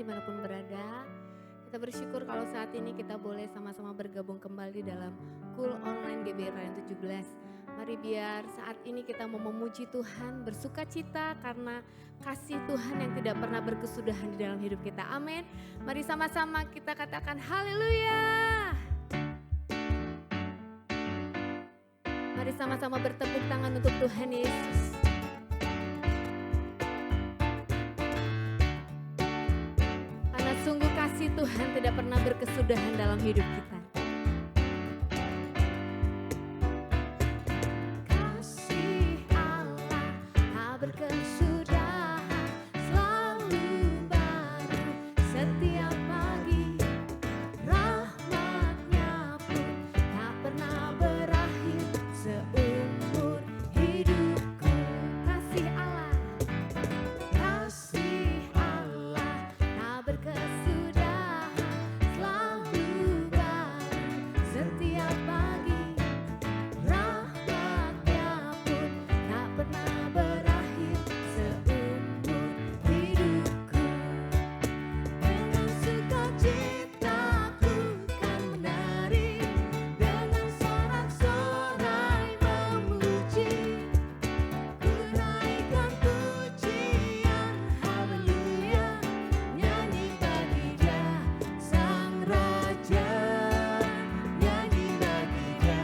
dimanapun berada. Kita bersyukur kalau saat ini kita boleh sama-sama bergabung kembali dalam Cool Online GBI Rayon 17. Mari biar saat ini kita mau memuji Tuhan, bersuka cita karena kasih Tuhan yang tidak pernah berkesudahan di dalam hidup kita. Amin. Mari sama-sama kita katakan haleluya. Mari sama-sama bertepuk tangan untuk Tuhan Yesus. Karena sungguh kasih Tuhan tidak pernah berkesudahan dalam hidup kita. Kasih Allah tak berkesudahan, selalu baru setiap pagi. Rahmatnya pun tak pernah berakhir seumur hidupku. Kasih Allah tak berkesudahan, selalu baru setiap pagi. Rahmatnya pun tak pernah berakhir seumur hidupku. Dengan sukacitaku kan menari, dengan sorak-sorai memuji. Ku naikkan pujian, haleluya, nyanyi bagi Dia Sang Raja, nyanyi bagi Dia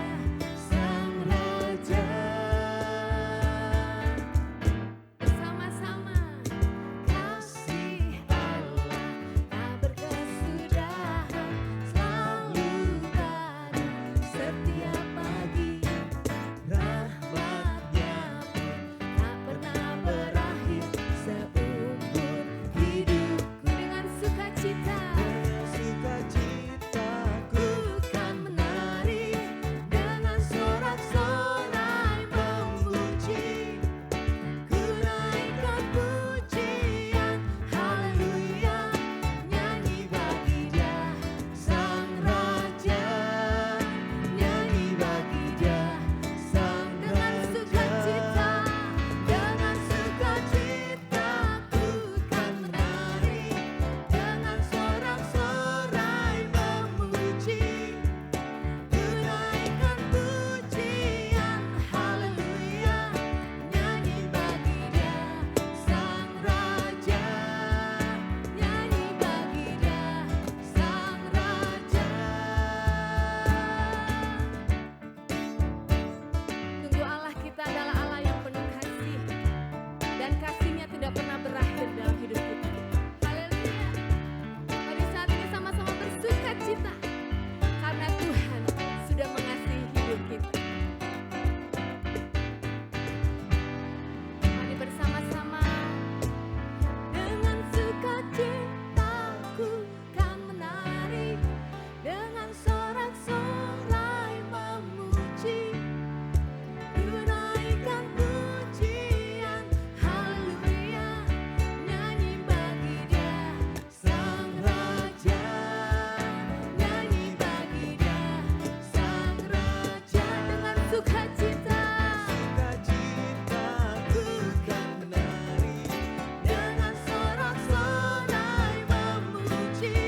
Sang Raja. Bersama-sama, kasih Allah tak berkesudahan, selalu baru setiap pagi. Rahmatnya pun tak pernah berakhir seumur hidupku. Dengan sukacita, ku kan menari, dengan sorak-sorai memuji. Ku naikkan pujian, haleluya, nyanyi bagi Dia Sang Raja, nyanyi bagi Dia Sang. Dengan sukacita, ku kan menari, dengan sorak-sorai memuji. Ku naikkan pujian, haleluya, nyanyi bagi Dia Sang Raja, nyanyi bagi Dia Sang Raja. Sungguh Allah kita adalah Allah yang penuh kasih, dan kasih-Nya tidak pernah berakhir dalam hidup kita. Haleluya. Mari saat ini sama-sama bersuka cita karena Tuhan sudah mengasihi hidup kita. Mari bersama-sama. Dengan sukacitaku kan menari, dengan sorak-sorai memuji. Ku naikkan pujian, haleluya, nyanyi bagi Dia Sang Raja, nyanyi bagi Dia Sang Raja. Dengan sukacita, ku kan menari, dengan sorak-sorai memuji.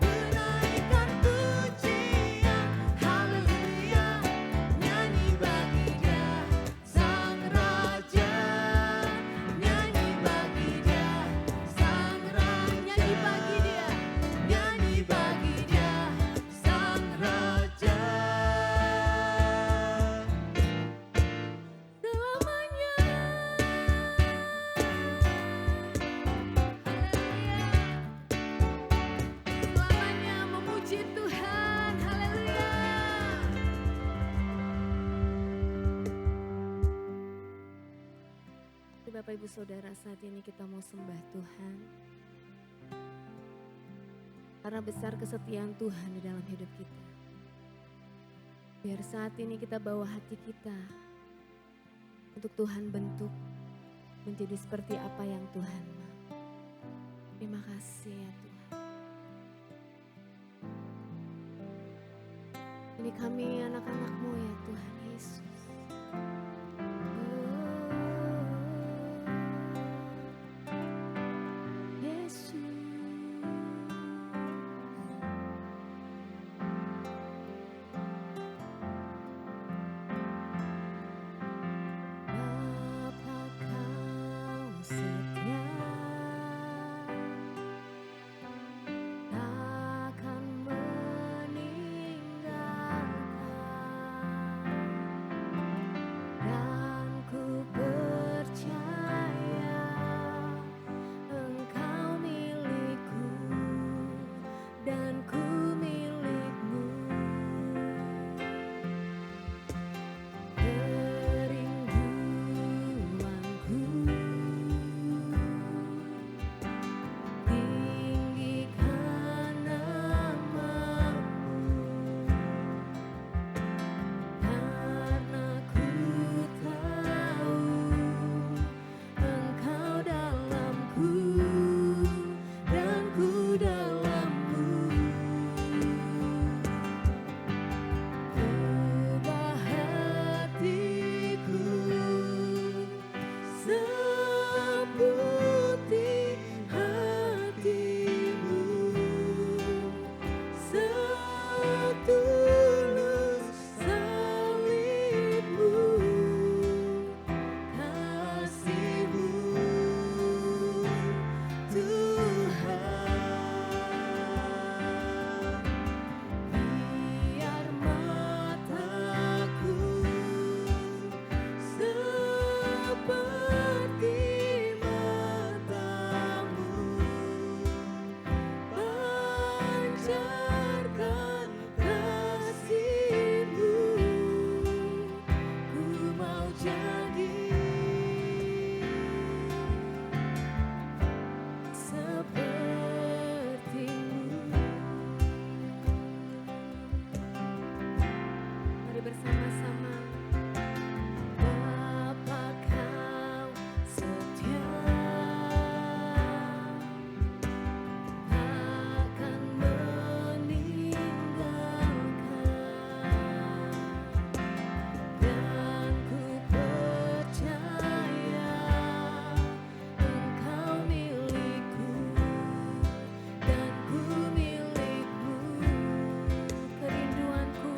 Ku naikkan pujian, haleluya, nyanyi bagi Dia Sang Raja, nyanyi bagi Dia Sang Raja, nyanyi bagi Dia, nyanyi bagi Dia Sang Raja. Selamanya, haleluya, selamanya memuji Tuhan, haleluya. Bapak Ibu Saudara, saat ini kita mau sembah Tuhan karena besar kesetiaan Tuhan di dalam hidup kita. Biar saat ini kita bawa hati kita untuk Tuhan bentuk menjadi seperti apa yang Tuhan mau. Terima kasih ya Tuhan. Ini kami anak-anak-Mu ya Tuhan Yesus. Yesus. putih hatimu, setulus salibmu, kasihmu Tuhan. Biar mataku seperti matamu, pancarkan kasihmu, ku mau jadi sepertimu. Mari bersama-sama. Bapa kau setia, akan meninggalkan, dan ku percaya Engkau milikku dan ku milikmu. Kerinduanku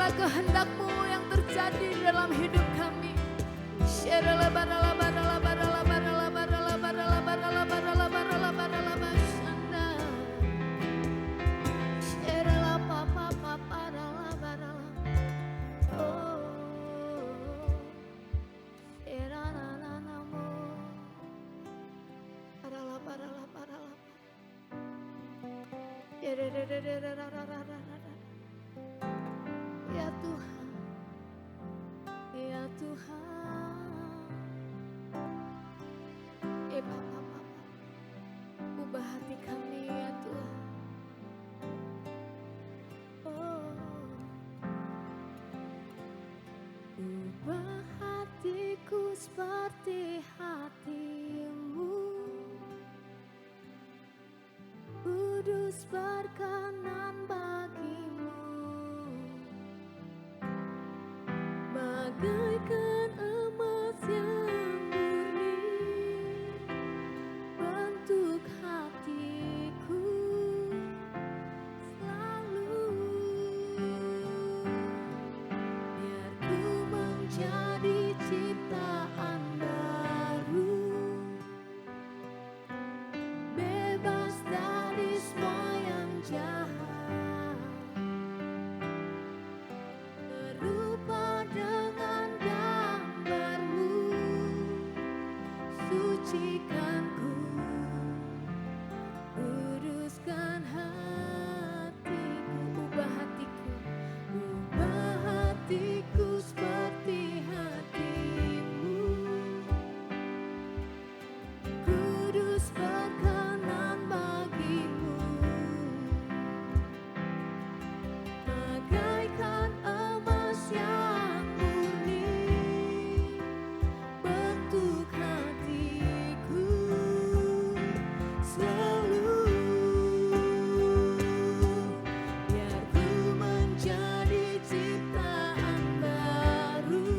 Biarlah kehendak-Mu yang terjadi dalam hidup kami. Ya Tuhan, ya Tuhan, Bapa, ubah hati kami ya Tuhan. Oh, ubah hatiku seperti hati-Mu, kudus berkenan bagi-Mu, bagaikan emas yang murni, bentuk hatiku selalu. Biar ku menjadi ciptaan baru, bebas dari semua yang jahat, serupa dengan gambar-Mu, sucikan ku, kuduskan hatiku, ubah hatiku, ubah hatiku seperti hati-Mu, kudus berkenan bagi-Mu, bagaikan emas yang murni, bentuk hatiku selalu. Biar ku menjadi ciptaan baru,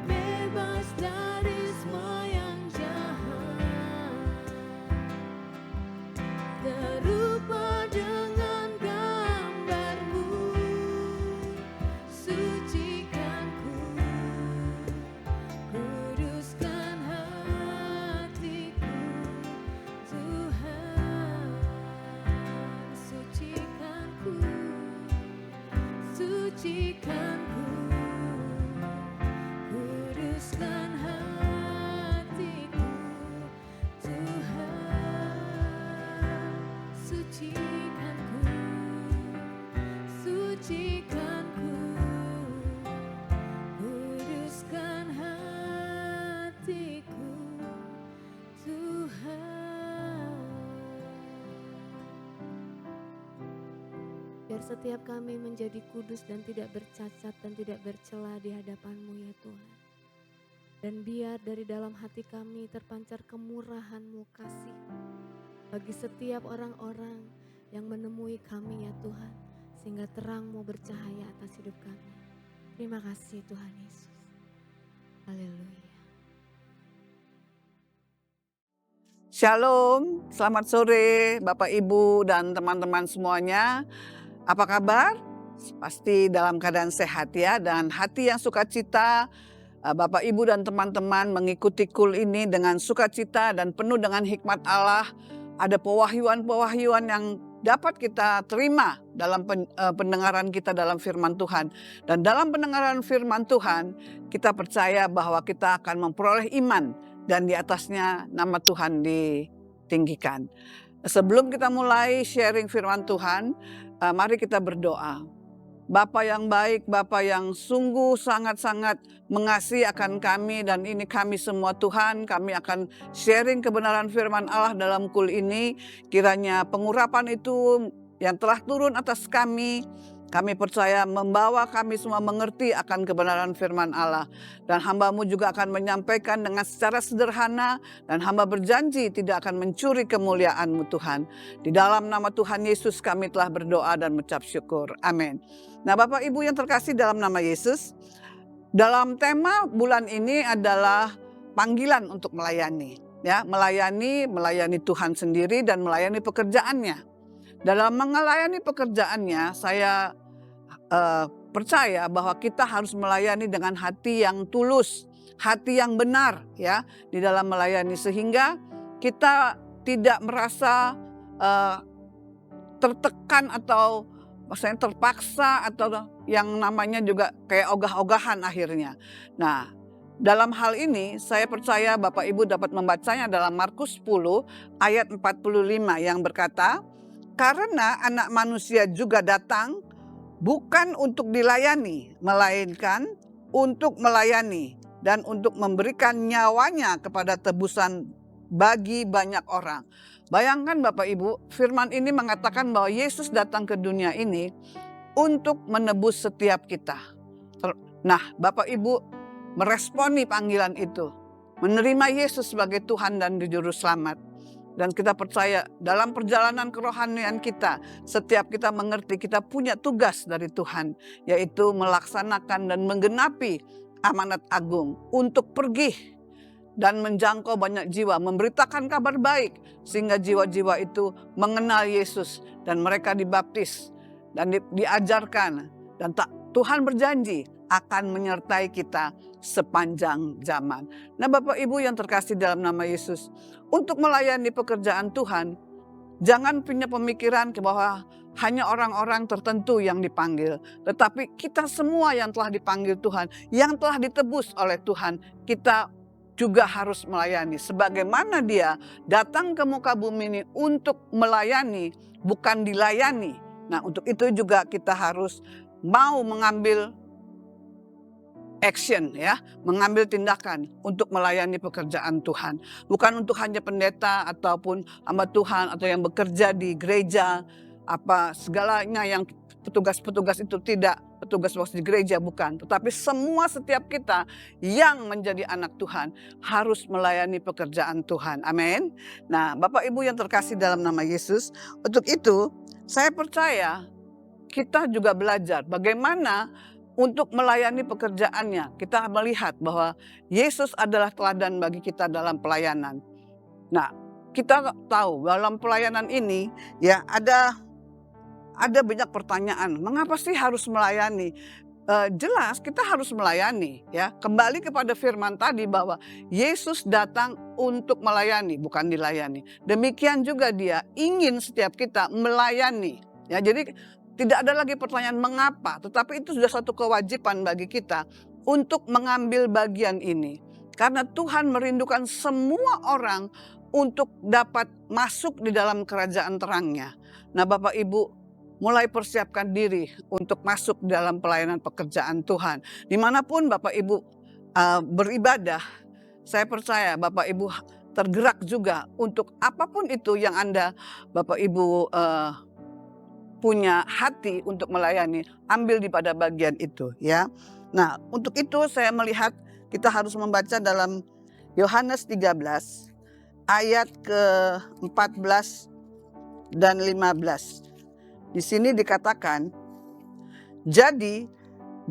bebas dari semua yang jahat, serupa dengan gambar-Mu, sucikan ku, kuduskan hatiku, Tuhan, sucikan ku, sucikan ku, kuduskan hatiku, Tuhan, sucikan ku, sucikan ku, kuduskan hatiku, Tuhan. Biar setiap kami menjadi kudus dan tidak bercacat dan tidak bercela di hadapan-Mu ya Tuhan. Dan biar dari dalam hati kami terpancar kemurahan-Mu, kasih bagi setiap orang-orang yang menemui kami ya Tuhan, sehingga terang-Mu bercahaya atas hidup kami. Terima kasih Tuhan Yesus. Haleluya. Shalom, selamat sore Bapak Ibu dan teman-teman semuanya. Apa kabar? Pasti dalam keadaan sehat ya, dan hati yang sukacita. Bapak Ibu dan teman-teman mengikuti kul ini dengan sukacita dan penuh dengan hikmat Allah. Ada pewahyuan-pewahyuan yang dapat kita terima dalam pendengaran kita dalam firman Tuhan. Dan dalam pendengaran firman Tuhan, kita percaya bahwa kita akan memperoleh iman dan di atasnya nama Tuhan ditinggikan. Sebelum kita mulai sharing firman Tuhan, mari kita berdoa. Bapa yang baik, Bapa yang sungguh sangat-sangat mengasihi akan kami, dan ini kami semua Tuhan, kami akan sharing kebenaran firman Allah dalam kul ini. Kiranya pengurapan itu yang telah turun atas kami percaya membawa kami semua mengerti akan kebenaran firman Allah. Dan hamba-Mu juga akan menyampaikan dengan secara sederhana, dan hamba berjanji tidak akan mencuri kemuliaan-Mu Tuhan. Di dalam nama Tuhan Yesus kami telah berdoa dan mengucap syukur. Amin. Nah Bapak Ibu yang terkasih dalam nama Yesus, dalam tema bulan ini adalah panggilan untuk melayani. Ya, melayani Tuhan sendiri dan melayani pekerjaannya. dalam melayani pekerjaannya, saya percaya bahwa kita harus melayani dengan hati yang tulus, hati yang benar ya di dalam melayani, sehingga kita tidak merasa tertekan atau maksudnya terpaksa atau yang namanya juga kayak ogah-ogahan akhirnya. Nah, dalam hal ini saya percaya Bapak Ibu dapat membacanya dalam Markus 10 ayat 45 yang berkata, "Karena Anak Manusia juga datang bukan untuk dilayani, melainkan untuk melayani dan untuk memberikan nyawanya kepada tebusan bagi banyak orang." Bayangkan Bapak Ibu, firman ini mengatakan bahwa Yesus datang ke dunia ini untuk menebus setiap kita. Nah, Bapak Ibu meresponi panggilan itu, menerima Yesus sebagai Tuhan dan Juru Selamat. Dan kita percaya dalam perjalanan kerohanian kita, setiap kita mengerti kita punya tugas dari Tuhan, yaitu melaksanakan dan menggenapi amanat agung untuk pergi dan menjangkau banyak jiwa, memberitakan kabar baik sehingga jiwa-jiwa itu mengenal Yesus dan mereka dibaptis dan diajarkan, dan Tuhan berjanji akan menyertai kita sepanjang zaman. Nah, Bapak Ibu yang terkasih dalam nama Yesus, untuk melayani pekerjaan Tuhan, jangan punya pemikiran bahwa hanya orang-orang tertentu yang dipanggil, tetapi kita semua yang telah dipanggil Tuhan, yang telah ditebus oleh Tuhan, kita juga harus melayani. Sebagaimana Dia datang ke muka bumi ini untuk melayani, bukan dilayani. Nah, untuk itu juga kita harus mau mengambil action ya, mengambil tindakan untuk melayani pekerjaan Tuhan. Bukan untuk hanya pendeta ataupun hamba Tuhan atau yang bekerja di gereja, apa segalanya yang petugas-petugas itu tidak, petugas di gereja bukan. Tetapi semua setiap kita yang menjadi anak Tuhan harus melayani pekerjaan Tuhan. Amin. Nah, Bapak Ibu yang terkasih dalam nama Yesus, untuk itu saya percaya kita juga belajar bagaimana untuk melayani pekerjaannya. Kita melihat bahwa Yesus adalah teladan bagi kita dalam pelayanan. Nah, kita tahu dalam pelayanan ini ya ada banyak pertanyaan. Mengapa sih harus melayani? Jelas kita harus melayani ya. Kembali kepada firman tadi bahwa Yesus datang untuk melayani, bukan dilayani. Demikian juga Dia ingin setiap kita melayani. Ya, jadi tidak ada lagi pertanyaan mengapa, tetapi itu sudah satu kewajiban bagi kita untuk mengambil bagian ini. Karena Tuhan merindukan semua orang untuk dapat masuk di dalam kerajaan terang-Nya. Nah, Bapak Ibu, mulai persiapkan diri untuk masuk dalam pelayanan pekerjaan Tuhan. Dimanapun Bapak Ibu beribadah, saya percaya Bapak Ibu tergerak juga untuk apapun itu yang Bapak Ibu punya hati untuk melayani, ambil di pada bagian itu ya. Nah, untuk itu saya melihat kita harus membaca dalam Yohanes 13 ayat ke-14 dan 15. Di sini dikatakan, "Jadi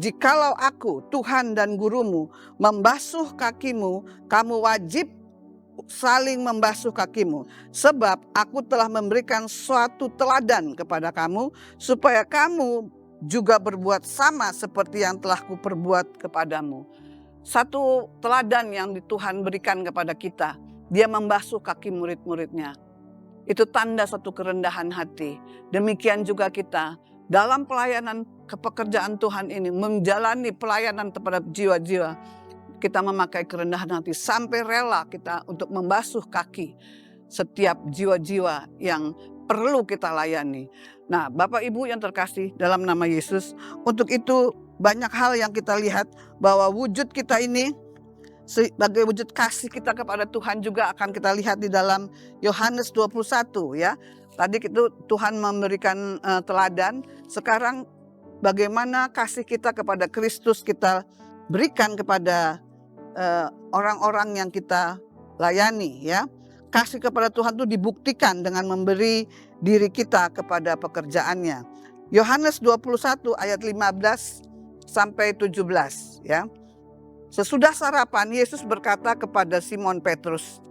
jikalau aku, Tuhan dan gurumu, membasuh kakimu, kamu wajib saling membasuh kakimu. Sebab aku telah memberikan suatu teladan kepada kamu, supaya kamu juga berbuat sama seperti yang telah kuperbuat kepadamu." Satu teladan yang Tuhan berikan kepada kita, Dia membasuh kaki murid-muridnya. Itu tanda satu kerendahan hati. Demikian juga kita dalam pelayanan kepekerjaan Tuhan ini, menjalani pelayanan kepada jiwa-jiwa, kita memakai kerendahan hati sampai rela kita untuk membasuh kaki setiap jiwa-jiwa yang perlu kita layani. Nah, Bapak Ibu yang terkasih dalam nama Yesus, untuk itu banyak hal yang kita lihat bahwa wujud kita ini sebagai wujud kasih kita kepada Tuhan juga akan kita lihat di dalam Yohanes 21 ya. Tadi itu Tuhan memberikan teladan, sekarang bagaimana kasih kita kepada Kristus kita berikan kepada orang-orang yang kita layani ya. Kasih kepada Tuhan itu dibuktikan dengan memberi diri kita kepada pekerjaannya. Yohanes 21 ayat 15 sampai 17 ya. Sesudah sarapan Yesus berkata kepada Simon Petrus,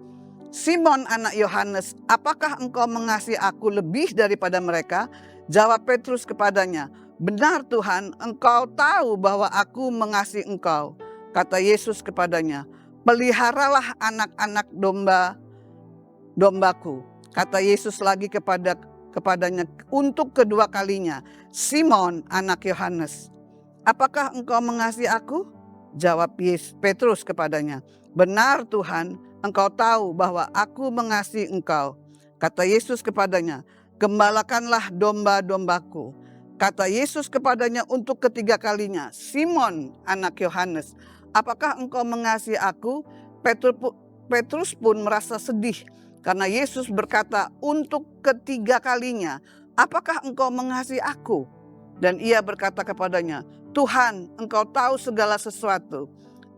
Simon anak Yohanes, apakah engkau mengasihi aku lebih daripada mereka? Jawab Petrus kepadanya, benar Tuhan, engkau tahu bahwa aku mengasihi engkau. Kata Yesus kepadanya, peliharalah anak-anak dombaku. Kata Yesus lagi kepadanya untuk kedua kalinya, Simon anak Yohanes, apakah engkau mengasihi aku? Jawab Petrus kepadanya, benar Tuhan, engkau tahu bahwa aku mengasihi engkau. Kata Yesus kepadanya, gembalakanlah domba-dombaku. Kata Yesus kepadanya untuk ketiga kalinya, Simon anak Yohanes, apakah engkau mengasihi aku? Petrus pun merasa sedih karena Yesus berkata untuk ketiga kalinya, apakah engkau mengasihi aku? Dan ia berkata kepadanya, Tuhan, engkau tahu segala sesuatu.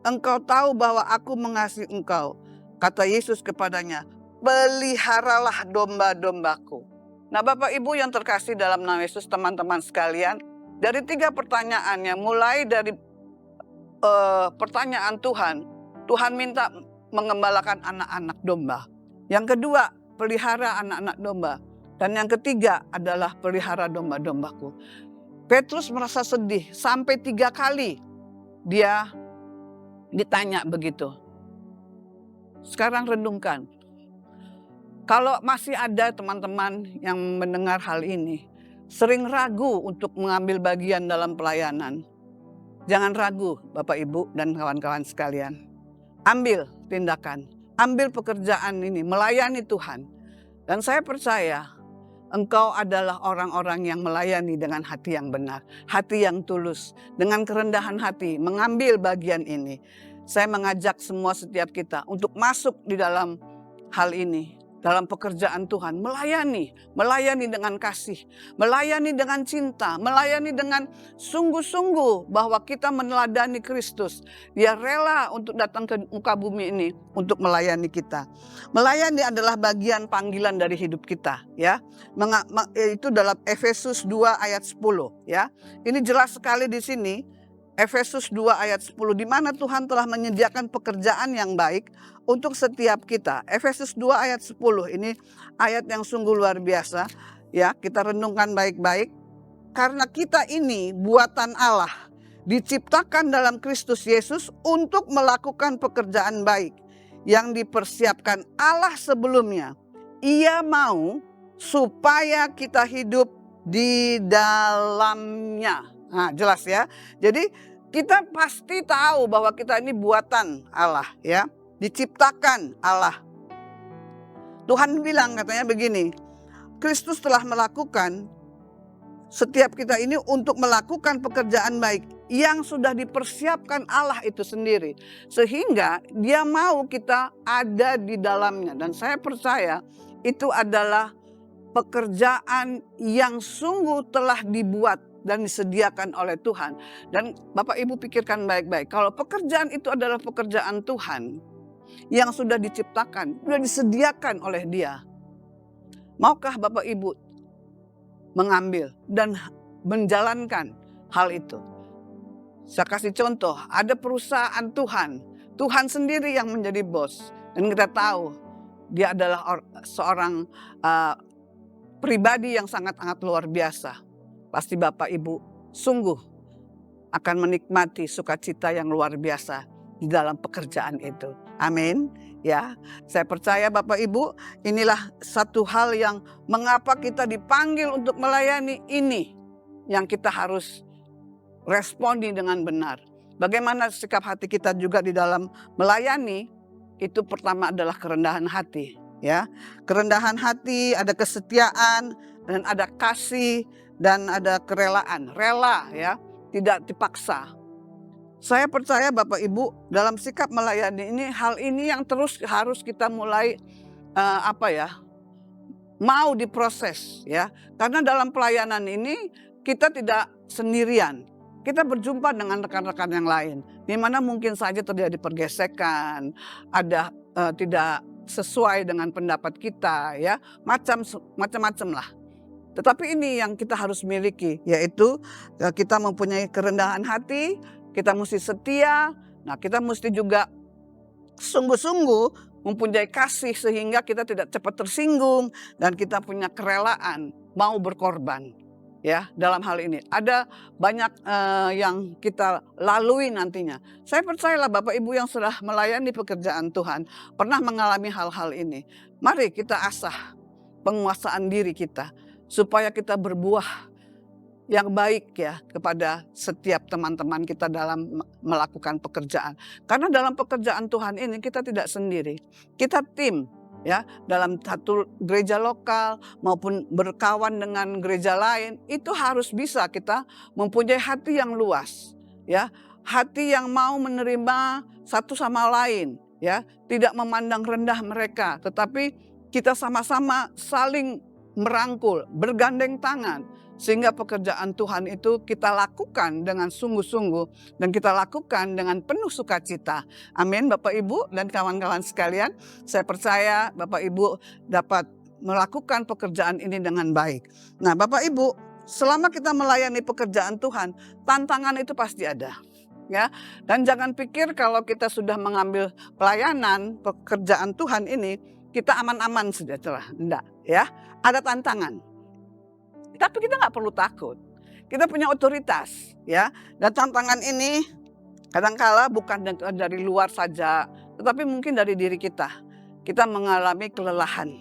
Engkau tahu bahwa aku mengasihi engkau. Kata Yesus kepadanya, peliharalah domba-dombaku. Nah Bapak Ibu yang terkasih dalam nama Yesus, teman-teman sekalian, dari 3 pertanyaannya, mulai dari pertanyaan Tuhan minta mengembalakan anak-anak domba. Yang kedua, pelihara anak-anak domba. Dan yang ketiga adalah pelihara domba-dombaku. Petrus merasa sedih sampai 3 kali dia ditanya begitu. Sekarang renungkan. Kalau masih ada teman-teman yang mendengar hal ini, sering ragu untuk mengambil bagian dalam pelayanan. Jangan ragu Bapak Ibu dan kawan-kawan sekalian. Ambil tindakan, ambil pekerjaan ini, melayani Tuhan. Dan saya percaya engkau adalah orang-orang yang melayani dengan hati yang benar, hati yang tulus, dengan kerendahan hati, mengambil bagian ini. Saya mengajak setiap kita untuk masuk di dalam hal ini, dalam pekerjaan Tuhan, melayani dengan kasih, melayani dengan cinta, melayani dengan sungguh-sungguh bahwa kita meneladani Kristus. Dia rela untuk datang ke muka bumi ini untuk melayani kita. Melayani adalah bagian panggilan dari hidup kita, ya. Itu dalam Efesus 2 ayat 10, ya. Ini jelas sekali di sini. Efesus 2 ayat 10, di mana Tuhan telah menyediakan pekerjaan yang baik untuk setiap kita. Efesus 2 ayat 10, ini ayat yang sungguh luar biasa. Ya, kita renungkan baik-baik. Karena kita ini buatan Allah, diciptakan dalam Kristus Yesus untuk melakukan pekerjaan baik yang dipersiapkan Allah sebelumnya. Ia mau supaya kita hidup di dalamnya. Nah, jelas ya. Jadi kita pasti tahu bahwa kita ini buatan Allah, ya. Diciptakan Allah. Tuhan bilang katanya begini, Kristus telah melakukan setiap kita ini untuk melakukan pekerjaan baik yang sudah dipersiapkan Allah itu sendiri. Sehingga dia mau kita ada di dalamnya. Dan saya percaya itu adalah pekerjaan yang sungguh telah dibuat dan disediakan oleh Tuhan. Dan Bapak Ibu pikirkan baik-baik. Kalau pekerjaan itu adalah pekerjaan Tuhan yang sudah diciptakan, sudah disediakan oleh Dia. Maukah Bapak Ibu mengambil dan menjalankan hal itu? Saya kasih contoh, ada perusahaan Tuhan. Tuhan sendiri yang menjadi bos. Dan kita tahu Dia adalah seorang pribadi yang sangat-sangat luar biasa. Pasti Bapak Ibu sungguh akan menikmati sukacita yang luar biasa di dalam pekerjaan itu. Amin. Ya, saya percaya Bapak Ibu, inilah satu hal yang mengapa kita dipanggil untuk melayani ini yang kita harus responi dengan benar. Bagaimana sikap hati kita juga di dalam melayani? Itu pertama adalah kerendahan hati, ya. Kerendahan hati, ada kesetiaan dan ada kasih dan ada kerelaan, rela, ya, tidak dipaksa. Saya percaya Bapak Ibu dalam sikap melayani ini, hal ini yang terus harus kita mulai mau diproses, ya. Karena dalam pelayanan ini kita tidak sendirian. Kita berjumpa dengan rekan-rekan yang lain, di mana mungkin saja terjadi pergesekan, ada tidak sesuai dengan pendapat kita, ya, macam-macam lah. Tetapi ini yang kita harus miliki, yaitu kita mempunyai kerendahan hati, kita mesti setia, nah kita mesti juga sungguh-sungguh mempunyai kasih sehingga kita tidak cepat tersinggung dan kita punya kerelaan mau berkorban. Ya, dalam hal ini ada banyak yang kita lalui nantinya. Saya percayalah Bapak Ibu yang sudah melayani pekerjaan Tuhan pernah mengalami hal-hal ini. Mari kita asah penguasaan diri kita supaya kita berbuah yang baik ya kepada setiap teman-teman kita dalam melakukan pekerjaan. Karena dalam pekerjaan Tuhan ini kita tidak sendiri. Kita tim ya, dalam satu gereja lokal maupun berkawan dengan gereja lain, itu harus bisa kita mempunyai hati yang luas ya, hati yang mau menerima satu sama lain ya, tidak memandang rendah mereka, tetapi kita sama-sama saling merangkul, bergandeng tangan, sehingga pekerjaan Tuhan itu kita lakukan dengan sungguh-sungguh dan kita lakukan dengan penuh sukacita. Amin Bapak Ibu dan kawan-kawan sekalian. Saya percaya Bapak Ibu dapat melakukan pekerjaan ini dengan baik. Nah Bapak Ibu, selama kita melayani pekerjaan Tuhan, tantangan itu pasti ada. Ya, dan jangan pikir kalau kita sudah mengambil pelayanan pekerjaan Tuhan ini kita aman-aman sejahtera. Enggak, ya. Ada tantangan. Tapi kita nggak perlu takut. Kita punya otoritas, ya. Dan tantangan ini kadangkala bukan dari luar saja, tetapi mungkin dari diri kita. Kita mengalami kelelahan,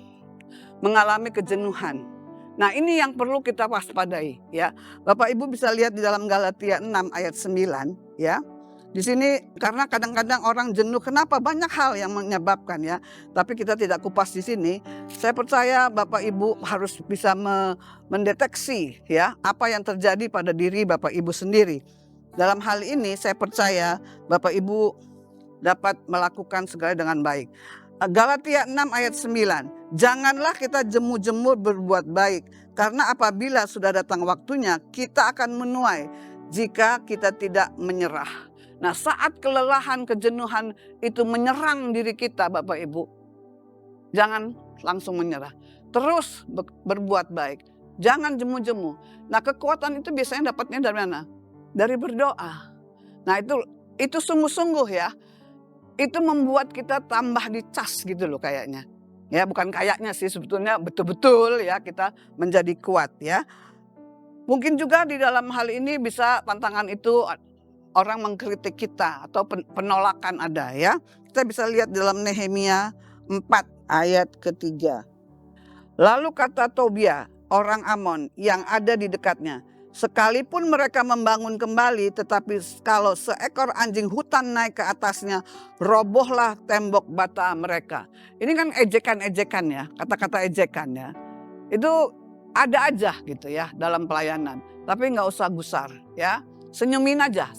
mengalami kejenuhan. Nah, ini yang perlu kita waspadai, ya. Bapak Ibu bisa lihat di dalam Galatia 6 ayat 9, ya. Di sini karena kadang-kadang orang jenuh, kenapa? Banyak hal yang menyebabkan ya. Tapi kita tidak kupas di sini. Saya percaya Bapak Ibu harus bisa mendeteksi ya apa yang terjadi pada diri Bapak Ibu sendiri. Dalam hal ini saya percaya Bapak Ibu dapat melakukan segala dengan baik. Galatia 6 ayat 9. Janganlah kita jemu-jemu berbuat baik, karena apabila sudah datang waktunya kita akan menuai jika kita tidak menyerah. Nah, saat kelelahan, kejenuhan itu menyerang diri kita Bapak Ibu, jangan langsung menyerah. Terus berbuat baik, jangan jemu-jemu. Nah, kekuatan itu biasanya dapatnya dari mana? Dari berdoa. Nah, itu sungguh-sungguh ya. Itu membuat kita tambah dicas gitu loh kayaknya. Ya, bukan kayaknya sih, sebetulnya betul-betul ya kita menjadi kuat ya. Mungkin juga di dalam hal ini bisa tantangan itu orang mengkritik kita atau penolakan ada ya. Kita bisa lihat dalam Nehemia 4 ayat ketiga. Lalu kata Tobia, orang Amon yang ada di dekatnya, sekalipun mereka membangun kembali, tetapi kalau seekor anjing hutan naik ke atasnya, robohlah tembok bata mereka. Ini kan ejekan-ejekan ya, kata-kata ejekan ya. Itu ada aja gitu ya dalam pelayanan. Tapi nggak usah gusar ya. Senyumin aja.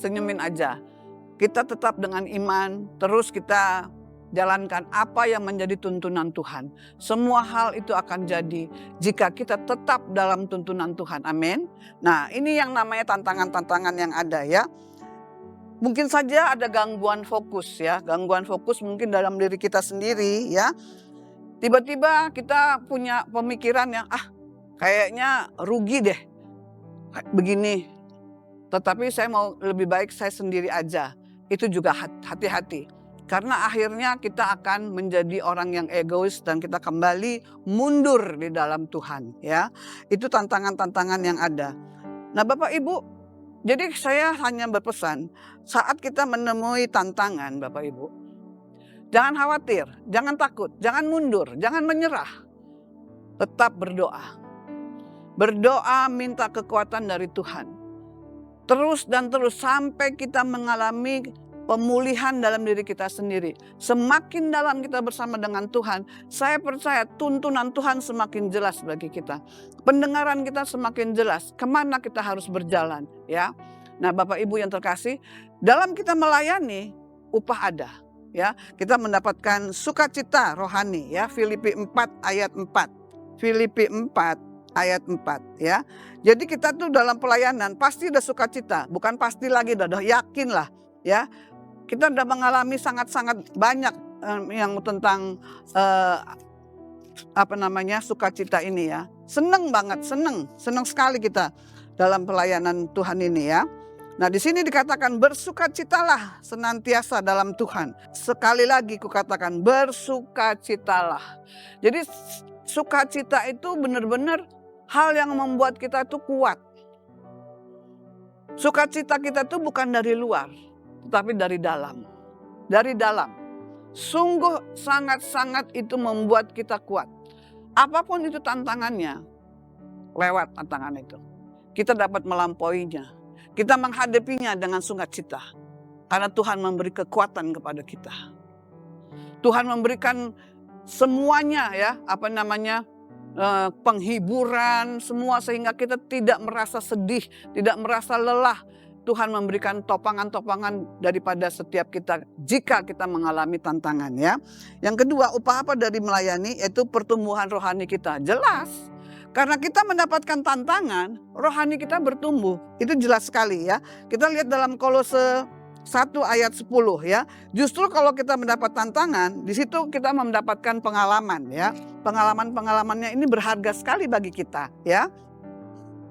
Kita tetap dengan iman, terus kita jalankan apa yang menjadi tuntunan Tuhan. Semua hal itu akan jadi jika kita tetap dalam tuntunan Tuhan. Amin. Nah, ini yang namanya tantangan-tantangan yang ada ya. Mungkin saja ada gangguan fokus ya. Gangguan fokus mungkin dalam diri kita sendiri ya. Tiba-tiba kita punya pemikiran yang kayaknya rugi deh begini. Tetapi saya mau lebih baik saya sendiri aja. Itu juga hati-hati. Karena akhirnya kita akan menjadi orang yang egois dan kita kembali mundur di dalam Tuhan ya. Itu tantangan-tantangan yang ada. Nah Bapak Ibu, jadi saya hanya berpesan saat kita menemui tantangan Bapak Ibu, jangan khawatir, jangan takut, jangan mundur, jangan menyerah. Tetap berdoa. Berdoa minta kekuatan dari Tuhan. Terus dan terus sampai kita mengalami pemulihan dalam diri kita sendiri. Semakin dalam kita bersama dengan Tuhan, saya percaya tuntunan Tuhan semakin jelas bagi kita. Pendengaran kita semakin jelas kemana kita harus berjalan ya. Nah Bapak Ibu yang terkasih, dalam kita melayani upah ada ya. Kita mendapatkan sukacita rohani ya. Filipi 4 ayat 4. Filipi 4 ayat 4 ya. Jadi kita tuh dalam pelayanan pasti udah sukacita, bukan pasti lagi, udah yakin lah ya. Kita udah mengalami sangat-sangat banyak yang tentang sukacita ini ya. Seneng banget, seneng sekali kita dalam pelayanan Tuhan ini ya. Nah, di sini dikatakan bersukacitalah senantiasa dalam Tuhan. Sekali lagi kukatakan bersukacitalah. Jadi sukacita itu benar-benar hal yang membuat kita itu kuat. Sukacita kita itu bukan dari luar, tetapi dari dalam. Dari dalam. Sungguh sangat-sangat itu membuat kita kuat. Apapun itu tantangannya, lewat tantangan itu. Kita dapat melampauinya. Kita menghadapinya dengan sukacita. Karena Tuhan memberi kekuatan kepada kita. Tuhan memberikan semuanya penghiburan semua sehingga kita tidak merasa sedih, tidak merasa lelah. Tuhan memberikan topangan-topangan daripada setiap kita jika kita mengalami tantangan ya. Yang kedua, upah apa dari melayani? Yaitu pertumbuhan rohani kita. Jelas. Karena kita mendapatkan tantangan, rohani kita bertumbuh. Itu jelas sekali ya. Kita lihat dalam Kolose 1 ayat 10 ya. Justru kalau kita mendapat tantangan, di situ kita mendapatkan pengalaman ya. Pengalaman-pengalamannya ini berharga sekali bagi kita ya.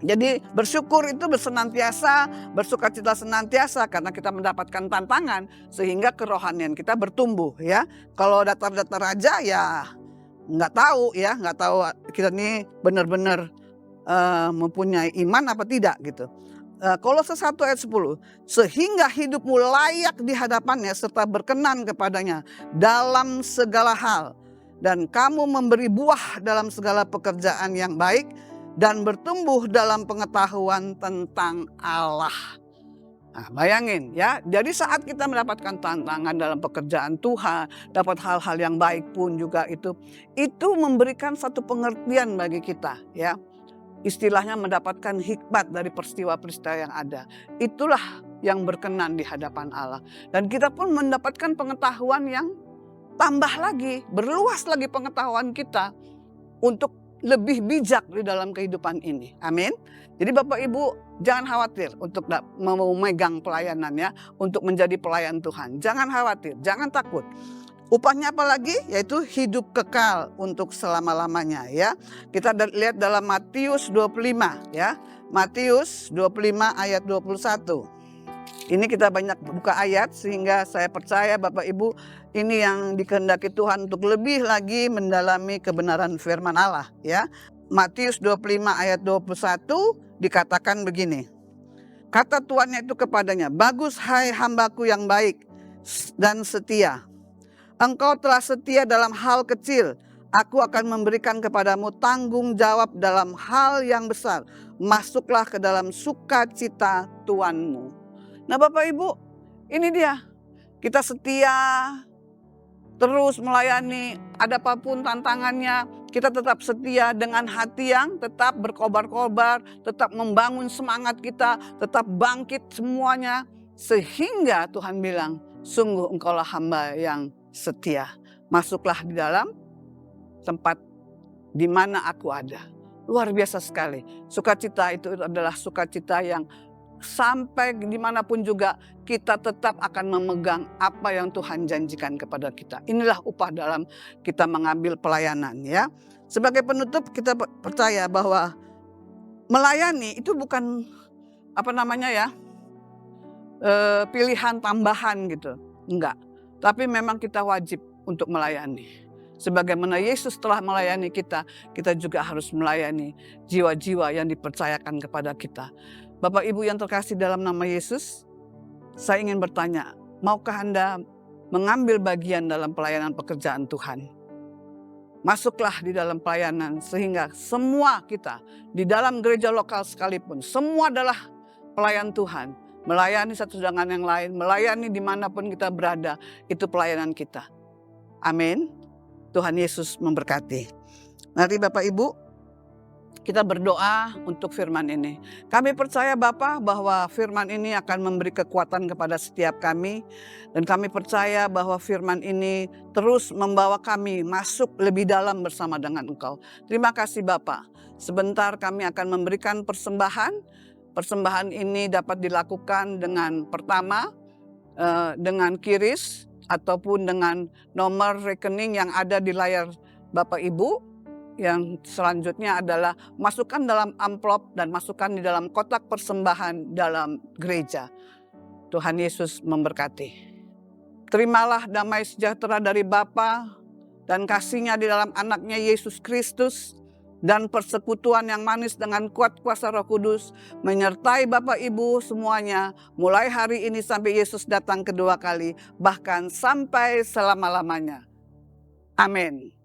Jadi bersyukur itu bersenantiasa, bersukacita senantiasa karena kita mendapatkan tantangan sehingga kerohanian kita bertumbuh ya. Kalau datar-datar aja ya nggak tahu kita ini benar-benar mempunyai iman apa tidak gitu. Kolose 1 ayat 10, sehingga hidupmu layak di hadapannya serta berkenan kepadanya dalam segala hal. Dan kamu memberi buah dalam segala pekerjaan yang baik dan bertumbuh dalam pengetahuan tentang Allah. Nah, bayangin ya, jadi saat kita mendapatkan tantangan dalam pekerjaan Tuhan, dapat hal-hal yang baik pun juga itu memberikan satu pengertian bagi kita ya. Istilahnya mendapatkan hikmat dari peristiwa-peristiwa yang ada. Itulah yang berkenan di hadapan Allah. Dan kita pun mendapatkan pengetahuan yang tambah lagi, berluas lagi pengetahuan kita untuk lebih bijak di dalam kehidupan ini. Amin. Jadi Bapak Ibu jangan khawatir untuk memegang pelayanan ya, untuk menjadi pelayan Tuhan. Jangan khawatir, jangan takut. Upahnya apa lagi? Yaitu hidup kekal untuk selama-lamanya ya. Kita lihat dalam Matius 25 ya. Matius 25 ayat 21. Ini kita banyak buka ayat sehingga saya percaya Bapak Ibu ini yang dikehendaki Tuhan untuk lebih lagi mendalami kebenaran firman Allah ya. Matius 25 ayat 21 dikatakan begini. Kata tuannya itu kepadanya, bagus hai hambaku yang baik dan setia. Engkau telah setia dalam hal kecil, aku akan memberikan kepadamu tanggung jawab dalam hal yang besar. Masuklah ke dalam sukacita Tuanmu. Nah Bapak Ibu, ini dia. Kita setia, terus melayani, ada apapun tantangannya, kita tetap setia dengan hati yang tetap berkobar-kobar, tetap membangun semangat kita, tetap bangkit semuanya. Sehingga Tuhan bilang, sungguh engkaulah hamba yang setia. Masuklah di dalam tempat di mana aku ada. Luar biasa sekali. Sukacita itu adalah sukacita yang sampai dimanapun juga kita tetap akan memegang apa yang Tuhan janjikan kepada kita. Inilah upah dalam kita mengambil pelayanan ya. Sebagai penutup kita percaya bahwa melayani itu bukan pilihan tambahan gitu. Enggak. Tapi memang kita wajib untuk melayani. Sebagaimana Yesus telah melayani kita, kita juga harus melayani jiwa-jiwa yang dipercayakan kepada kita. Bapak Ibu yang terkasih dalam nama Yesus, saya ingin bertanya, maukah Anda mengambil bagian dalam pelayanan pekerjaan Tuhan? Masuklah di dalam pelayanan sehingga semua kita di dalam gereja lokal sekalipun, semua adalah pelayan Tuhan. Melayani satu dengan yang lain, melayani dimanapun kita berada, itu pelayanan kita. Amin. Tuhan Yesus memberkati. Mari Bapak Ibu, kita berdoa untuk firman ini. Kami percaya Bapa bahwa firman ini akan memberi kekuatan kepada setiap kami. Dan kami percaya bahwa firman ini terus membawa kami masuk lebih dalam bersama dengan Engkau. Terima kasih Bapa. Sebentar kami akan memberikan persembahan. Persembahan ini dapat dilakukan dengan pertama dengan QRIS ataupun dengan nomor rekening yang ada di layar Bapak Ibu. yang selanjutnya adalah masukkan dalam amplop dan masukkan di dalam kotak persembahan dalam gereja. Tuhan Yesus memberkati. Terimalah damai sejahtera dari Bapa dan kasih-Nya di dalam anaknya Yesus Kristus dan persekutuan yang manis dengan kuat kuasa Roh Kudus menyertai Bapak Ibu semuanya mulai hari ini sampai Yesus datang kedua kali, bahkan sampai selama-lamanya. Amin.